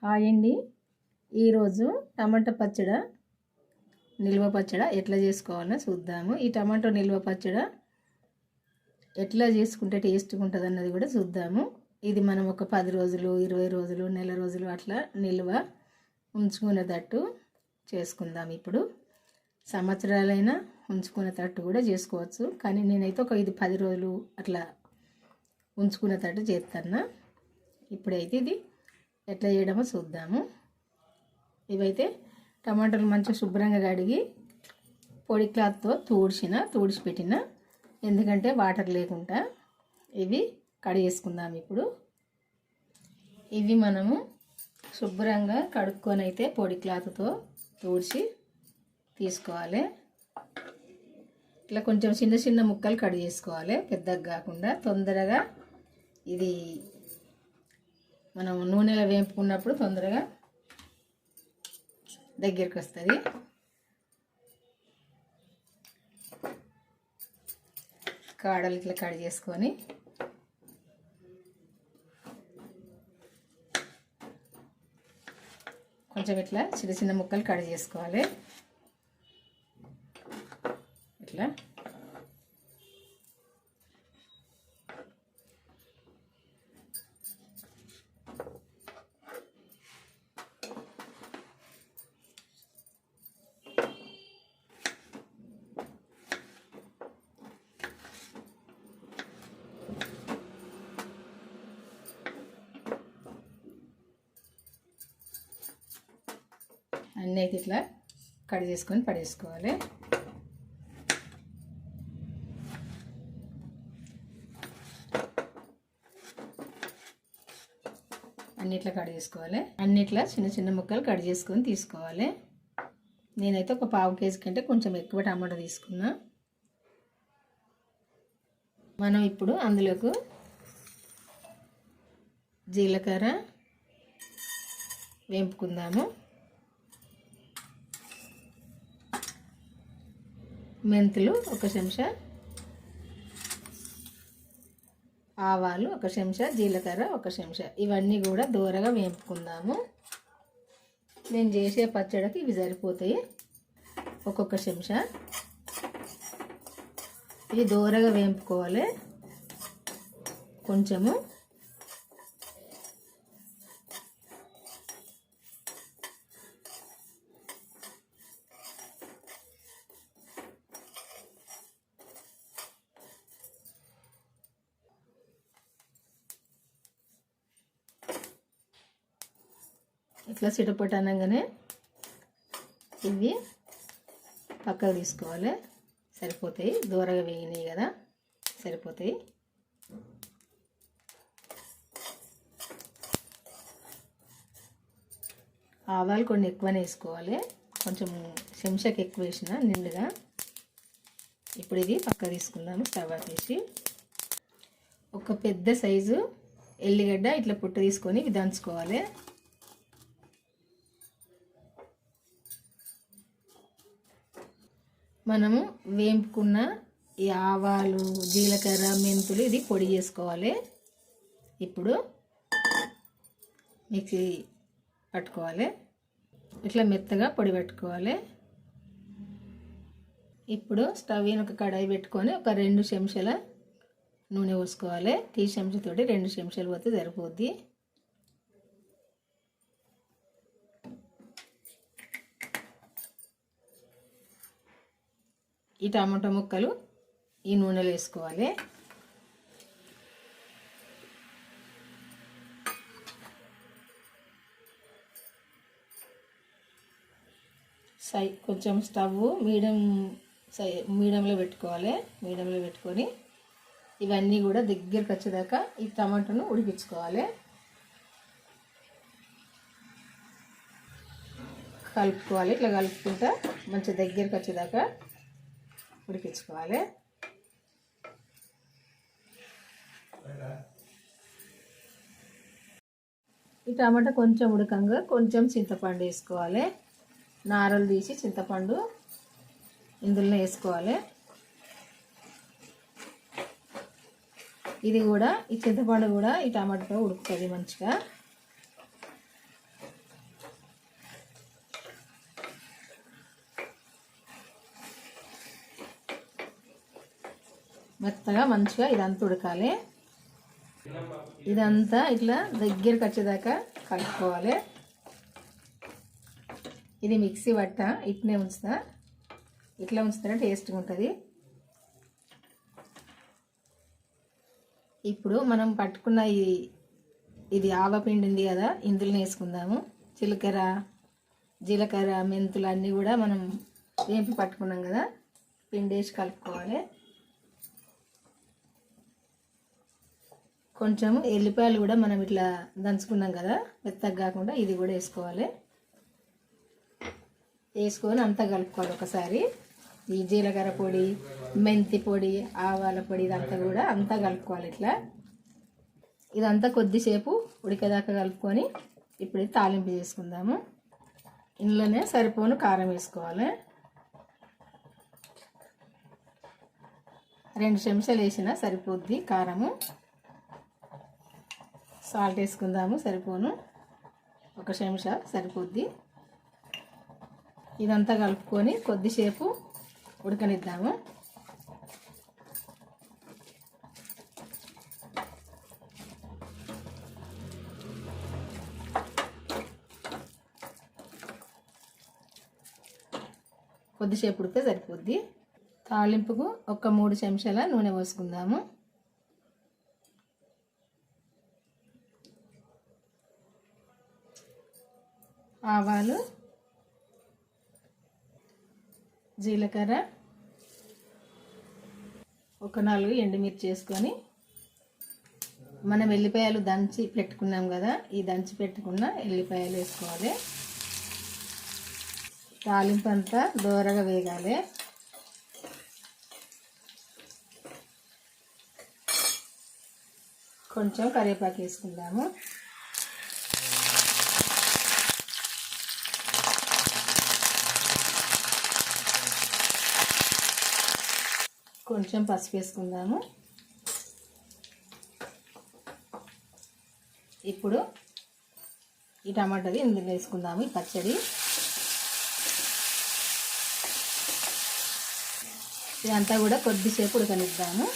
Hi అండి. ఈరోజు టమాటా పచ్చడి నిల్వ పచ్చడి ఎట్లా చేసుకోవాలో చూద్దాము. ఈ టమాటో నిల్వ పచ్చడి ఎట్లా చేసుకుంటే టేస్ట్గా ఉంటుంది అన్నది కూడా చూద్దాము. ఇది మనం ఒక 10 రోజులు 20 రోజులు నెల రోజులు అట్లా నిల్వ ఉంచుకునేటట్టు చేసుకుందాం. ఇప్పుడు సంవత్సరాలైనా ఉంచుకునేటట్టు కూడా చేసుకోవచ్చు, కానీ నేనైతే ఒక 10 రోజులు అట్లా ఉంచుకునేటట్టు చేస్తాను. ఇప్పుడైతే ఇది ఎట్లా చేయడమో చూద్దాము. ఇవైతే టమాటాలు మంచిగా శుభ్రంగా కడిగి పొడి క్లాత్తో తుడిచి పెట్టిన, ఎందుకంటే వాటర్ లేకుండా ఇవి కడిగేసుకుందాం. ఇప్పుడు ఇవి మనము శుభ్రంగా కడుక్కొని అయితే పొడి క్లాత్తో తుడిచి తీసుకోవాలి. ఇట్లా కొంచెం చిన్న చిన్న ముక్కలు కట్ చేసుకోవాలి, పెద్దగా కాకుండా. తొందరగా ఇది మనం నూనెలో వేపుకున్నప్పుడు తొందరగా దగ్గరికి వస్తుంది. కాడలు ఇట్లా కట్ చేసుకొని కొంచెం ఇట్లా చిన్న చిన్న ముక్కలు కట్ చేసుకోవాలి. ఇట్లా అన్నీ అయితే ఇట్లా కట్ చేసుకొని పడేసుకోవాలి. అన్నిట్లా కట్ చేసుకోవాలి. అన్నిట్లా చిన్న చిన్న ముక్కలు కట్ చేసుకొని తీసుకోవాలి. నేనైతే ఒక 1/2 కేజీ కంటే కొంచెం ఎక్కువ టమాటా తీసుకున్నా. మనం ఇప్పుడు అందులోకి జీలకర్ర వేపుకుందాము, మెంతులు 1 చెంచా, ఆవాలు 1 చెంచా, జీలకర్ర 1 చెంచా, ఇవన్నీ కూడా దూరగా వేపుకుందాము. నేను చేసే పచ్చడికి ఇవి సరిపోతాయి. 1 చెంచా ఇవి దూరగా వేపుకోవాలి. కొంచెము ఇట్లా చిటపట అనగానే ఇవి పక్కకు తీసుకోవాలి. సరిపోతాయి, దూరగా వేగినాయి కదా, సరిపోతాయి. ఆవాలు కొన్ని ఎక్కువనే వేసుకోవాలి, కొంచెం చెంచాకి ఎక్కువ వేసిన నిండుగా. ఇప్పుడు ఇది పక్క తీసుకుందాము. స్టవ్ ఆపేసి ఒక పెద్ద సైజు ఎల్లిగడ్డ ఇట్లా పుట్ట తీసుకొని ఇవి దంచుకోవాలి. మనము వేపుకున్న ఈ ఆవాలు, జీలకర్ర, మెంతులు ఇది పొడి చేసుకోవాలి. ఇప్పుడు మిక్సీ పట్టుకోవాలి, ఇట్లా మెత్తగా పొడి పెట్టుకోవాలి. ఇప్పుడు స్టవ్ మీద ఒక కడాయి పెట్టుకొని ఒక 2 చెంచాల నూనె పోసుకోవాలి. టీ చెంచాతోటి 2 చెంచాలు పోతే సరిపోద్ది. ఈ టమాటా ముక్కలు ఈ నూనెలో వేసుకోవాలి. కొంచెం స్టవ్ మీడియంలో పెట్టుకోవాలి. మీడియంలో పెట్టుకొని ఇవన్నీ కూడా దగ్గరికి వచ్చేదాకా ఈ టమాటాను ఉడికించుకోవాలి. కలుపుకోవాలి. ఇట్లా కలుపుకుంటా మంచి దగ్గరికి వచ్చేదాకా ఉడికించుకోవాలి. ఈ టమాటా కొంచెం ఉడకంగా కొంచెం చింతపండు వేసుకోవాలి. నారలు తీసి చింతపండు ఇందులో వేసుకోవాలి. ఇది కూడా, ఈ చింతపండు కూడా ఈ టమాటాతో ఉడుకుతుంది మంచిగా. మెత్తగా మంచిగా ఇదంతా ఉడకాలి. ఇదంతా ఇట్లా దగ్గరికి వచ్చేదాకా కలుపుకోవాలి. ఇది మిక్సీ పట్ట ఇట్నే ఉంచుతా, ఇట్లా ఉంచుతేనే టేస్ట్గా ఉంటుంది. ఇప్పుడు మనం పట్టుకున్న ఇది ఆవపిండి ఉంది కదా, ఇందులో వేసుకుందాము. జీలకర్ర మెంతులు అన్నీ కూడా మనం వేంపి పట్టుకున్నాం కదా, పిండి వేసి కలుపుకోవాలి. కొంచెము ఎల్లిపాయలు కూడా మనం ఇట్లా దంచుకున్నాం కదా, మెత్తగా కాకుండా ఇది కూడా వేసుకోవాలి. వేసుకొని అంతా కలుపుకోవాలి ఒకసారి. ఈ జీలకర్ర పొడి, మెంతి పొడి, ఆవాల పొడి ఇదంతా కూడా అంతా కలుపుకోవాలి. ఇదంతా కొద్దిసేపు ఉడికేదాకా కలుపుకొని ఇప్పుడు తాలింపు చేసుకుందాము. ఇందులోనే సరిపోను కారం వేసుకోవాలి. 2 చెంచాలు వేసినా సరిపోద్ది కారము. సాల్ట్ వేసుకుందాము, సరిపోను 1 చెంచా సరిపోద్ది. ఇదంతా కలుపుకొని కొద్దిసేపు ఉడకనిద్దాము. కొద్దిసేపు ఉడితే సరిపోద్ది. తాలింపుకు 3 చెంచాల నూనె పోసుకుందాము. ఆవాలు, జీలకర్ర, 4 ఎండుమిర్చి వేసుకొని మనం ఎల్లిపాయలు దంచి పెట్టుకున్నాం కదా, ఈ దంచి పెట్టుకున్న ఎల్లిపాయలు వేసుకోవాలి. తాలింపు అంతా దోరగా వేగాలి. కొంచెం కరివేపాకు వేసుకుందాము. కొంచెం పసుపు వేసుకుందాము. ఇప్పుడు ఈ టమాటాది ఇందులో వేసుకుందాము. ఈ పచ్చడి ఇదంతా కూడా కొద్దిసేపు ఉడకనిద్దాము.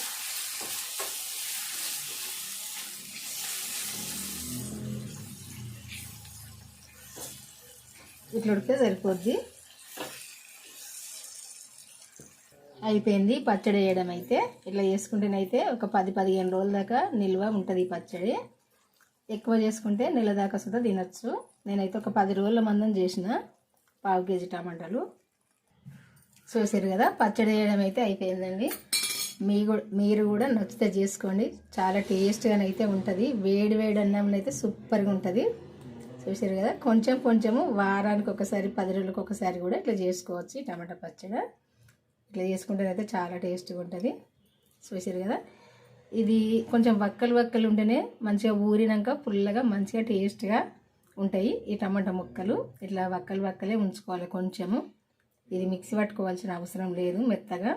ఇట్లా ఉడికితే సరిపోద్ది. అయిపోయింది పచ్చడి వేయడం. అయితే ఇట్లా చేసుకుంటేనైతే ఒక 10-15 రోజుల దాకా నిల్వ ఉంటుంది ఈ పచ్చడి. ఎక్కువ చేసుకుంటే నెల దాకా సుద్ధా తినచ్చు. నేనైతే ఒక 10 రోజుల మందం చేసిన 1/2 కేజీ టమాటాలు. చూసారు కదా, పచ్చడి వేయడం అయితే అయిపోయిందండి. మీరు కూడా నచ్చితే చేసుకోండి, చాలా టేస్ట్గానైతే ఉంటుంది. వేడి వేడి అన్నంలో అయితే సూపర్గా ఉంటుంది. చూసారు కదా, కొంచెము వారానికి ఒకసారి 10 రోజులకు ఒకసారి కూడా ఇట్లా చేసుకోవచ్చు. టమాటా పచ్చడి ఇట్లా చేసుకుంటేనైతే చాలా టేస్ట్గా ఉంటుంది. చూసారు కదా, ఇది కొంచెం వక్కలు ఉంటేనే మంచిగా ఊరినాక పుల్లగా మంచిగా టేస్ట్గా ఉంటాయి ఈ టమాటా ముక్కలు. ఇట్లా వక్కలే ఉంచుకోవాలి కొంచెము. ఇది మిక్సీ పట్టుకోవాల్సిన అవసరం లేదు, మెత్తగా.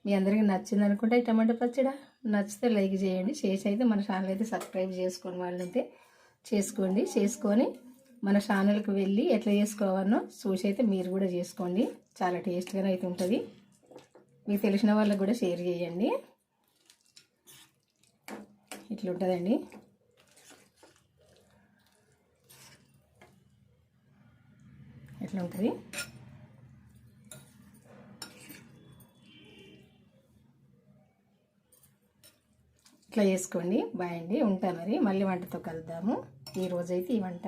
మీ అందరికీ నచ్చింది అనుకుంటే ఈ టమాటా పచ్చడి నచ్చితే లైక్ చేయండి. చేసి అయితే మన ఛానల్ అయితే సబ్స్క్రైబ్ చేసుకొని వాళ్ళైతే చేసుకొని మన ఛానల్కి వెళ్ళి ఎట్లా చేసుకోవాలనో చూసి అయితే మీరు కూడా చేసుకోండి. చాలా టేస్ట్గానే అయితే ఉంటుంది. మీకు తెలిసిన వాళ్ళకి కూడా షేర్ చేయండి. ఇట్లా ఉంటుందండి. ఎట్లా ఉంటుంది. ఇట్లా చేసుకోండి. బాయ్ అండి, ఉంటా మరి. మళ్ళీ వంటతో కలుద్దాము. ఈరోజైతే ఈ వంట